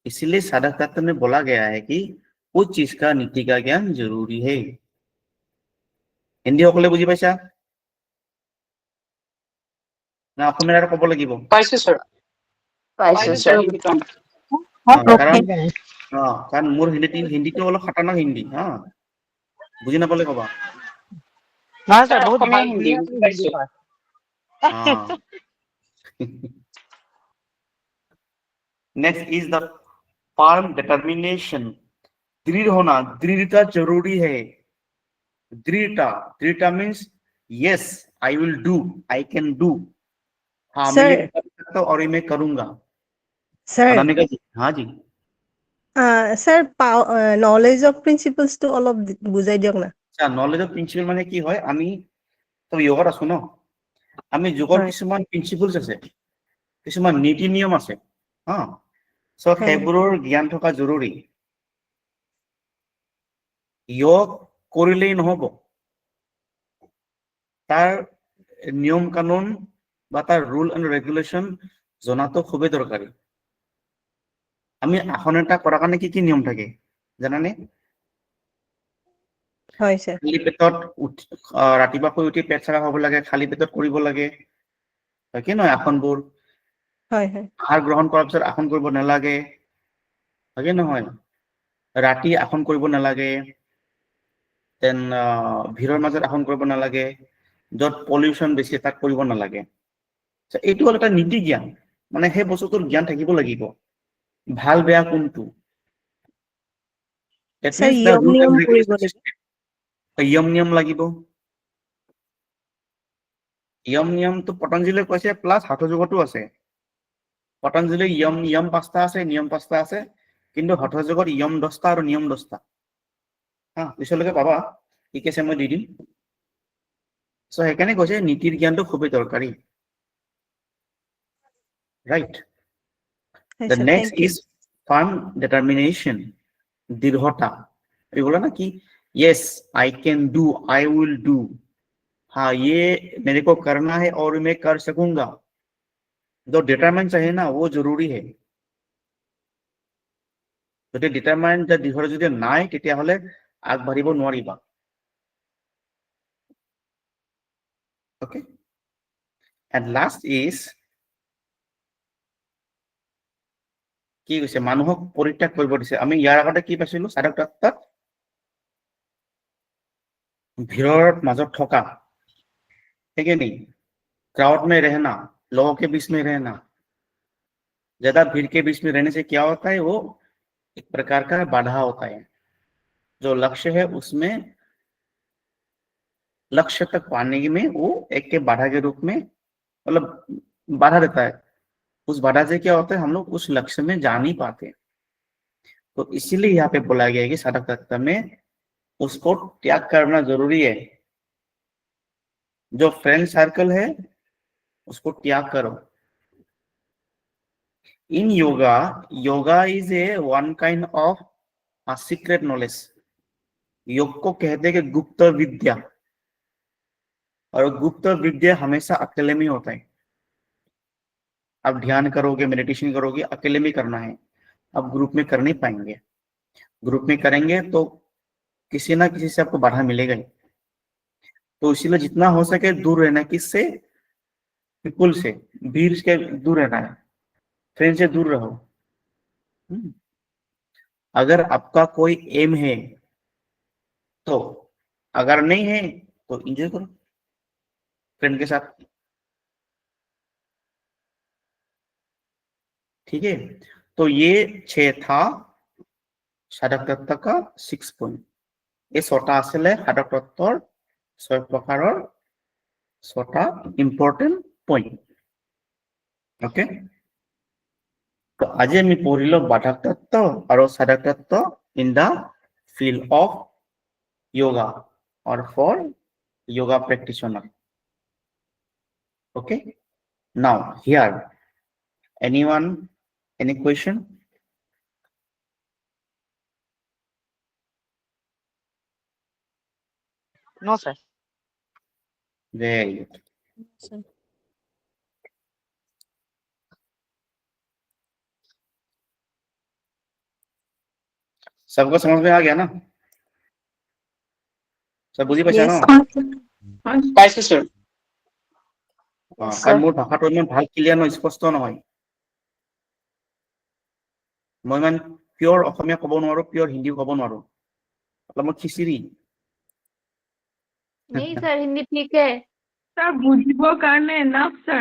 इसीलिए साधक तत्व में बोला गया है कि उस चीज का नीति का ज्ञान जरूरी है। हिंदी সকলে বুঝি পাইছা না? অসমীয়া আৰু ক'ব লাগিব? পাইছো স্যাৰ। পাইছো স্যাৰ। কাৰণ মোৰ হিন্দীটো অলপ খাতাৰনাক হিন্দী হা, বুজি নাপালে কবা। স্যার অসমীয়া হিন্দী বুজি পাইছো। Next is the firm determination. दृढ़ होना, दृढ़ता जरूरी है। दृढ़ता means yes I will do, I can do. हाँ मैं ये कर सकता हूँ और ये मैं करूंगा। Sir, अनामिका जी, हाँ जी। sir, knowledge of principles to all of বুজাই দিয়ক না। আচ্ছা, নলেজ অফ প্ৰিন্সিপল মানে কি হয়, আমি তো যোগত আছো ন, আমি যোগৰ কিছুমান প্ৰিন্সিপলছ আছে, কিছুমান নীতি নিয়ম আছে হা, সো সেইবোৰৰ জ্ঞান থকা জৰুৰী। যোগ কৰিলেই নহব, তাৰ নিয়ম কানুন বা তাৰ ৰুল এণ্ড ৰেগুলেশ্যন জনাটো খুবেই দৰকাৰী। আমি আসন এটা কৰাৰ কাৰণে কি কি নিয়ম থাকে জানানে? হয় স্যাৰ। খালি পেটত ৰাতিপুৱা শুই উঠি পেট চাকা হ'ব লাগে, খালি পেটত কৰিব লাগে, হয় কি নহয়? আসনবোৰ হয় হয়। আহাৰ গ্ৰহণ কৰাৰ পিছত আসন কৰিব নালাগে, হয় কি নহয়? ৰাতি আসন কৰিব নালাগে, দেন ভিৰৰ মাজত আসন কৰিব নালাগে, য'ত পলিউশ্যন বেছি তাত কৰিব নালাগে। এইটো হ'ল এটা নীতি জ্ঞান, মানে সেই বস্তুটোৰ জ্ঞান থাকিব লাগিব, ভাল বেয়া কোনটো। স্যাৰ নিয়ম কৰিব লাগিব। यम नियम লাগিব। यम नियमটো পতঞ্জলিয়ে কৈছে, প্লাস হঠ যোগতো আছে। পতঞ্জলি यम 5টা আছে, নিয়ম 5টা আছে, কিন্তু হঠ যোগত यम 10টা আৰু নিয়ম 10টা। হা, পিছলৈকে পাবা, ঠিক আছে মই দি দিম। সো সেইকাৰণে কৈছে নীতিৰ জ্ঞানটো খুবেই দৰকাৰী। Right. The next is firm determination, दृढ़ता। ये बोला ना कि yes I can do, I will do, हाँ ये मेरे को करना है और मैं कर सकूंगा। जो डिटरमाइन चाहिए ना वो जरूरी है। যদি ডিটারমাইন যে দৃঢ় যদি নাই তেতিয়াহলে আগবাঢ়িব নোৱাৰিবা। ওকে, এন্ড লাস্ট ইজ কি কৈছে, মানুহক পৰিত্যাগ কৰিব দিছে। আমি ইয়াৰ আগতে কি পাইছিলো? সাধক তত্ত্বত ভিৰৰ মাজত থকা, ठीक है नहीं, क्राउड में रहना, लोगों के बीच में रहना। ज्यादा भीड़ के बीच में रहने से क्या होता है, वो एक प्रकार का बाधा होता है। जो लक्ष्य है उसमें लक्ष्य तक पाने में वो एक के बाधा के रूप में मतलब बाधा देता है। उस बाधा से क्या होता है, हम लोग उस लक्ष्य में जा नहीं पाते। तो इसीलिए यहाँ पे बोला गया है कि साधक तत्व में उसको त्याग करना जरूरी है। जो फ्रेंड सर्कल है उसको त्याग करो। In yoga is a one kind of secret knowledge. योग को कहते हैं कि गुप्त विद्या, और गुप्त विद्या हमेशा अकेले में होता है। आप ध्यान करोगे, मेडिटेशन करोगे, अकेले में करना है, आप ग्रुप में कर नहीं पाएंगे। ग्रुप में करेंगे तो किसी ना किसी से आपको बाधा मिलेगा ही। तो इसीलिए जितना हो सके दूर रहना, किससे? पीपुल से, भीड़ से दूर रहना है, फ्रेंड से दूर रहो। अगर आपका कोई एम है तो, अगर नहीं है तो एंजॉय करो फ्रेंड के साथ। ठीक है, तो ये 6 था সাধক তত্ত্ব का 6 পইণ্ট। এই 6টা আছিলে সাধক তত্ত্বৰ 6 প্ৰকাৰৰ 6টা ইম্পৰ্টেণ্ট পইণ্ট। ওকে, তো আজি আমি পঢ়িলো বাধক তত্ত্ব আৰু সাধক তত্ত্ব in the field of yoga or for yoga practitioner. Okay, now here Anyone? Any question? No, sir. Very good. सबको समझ में आ गया ना? सब बुझी पाइছা Yes. ন? পাইছো sir কাৰণ মোৰ ভাষাটো ইমান ভাল ক্লিয়াৰ নহয়, স্পষ্ট নহয়। মই ইমান পিয়ৰ অসমীয়া ক'ব নোৱাৰো, পিয়ৰ হিন্দী ক'ব নোৱাৰো। অলপ মই খিচিৰি। नहीं सर हिंदी ठीक है Sir, বুজিবৰ কাৰণে enough, sir.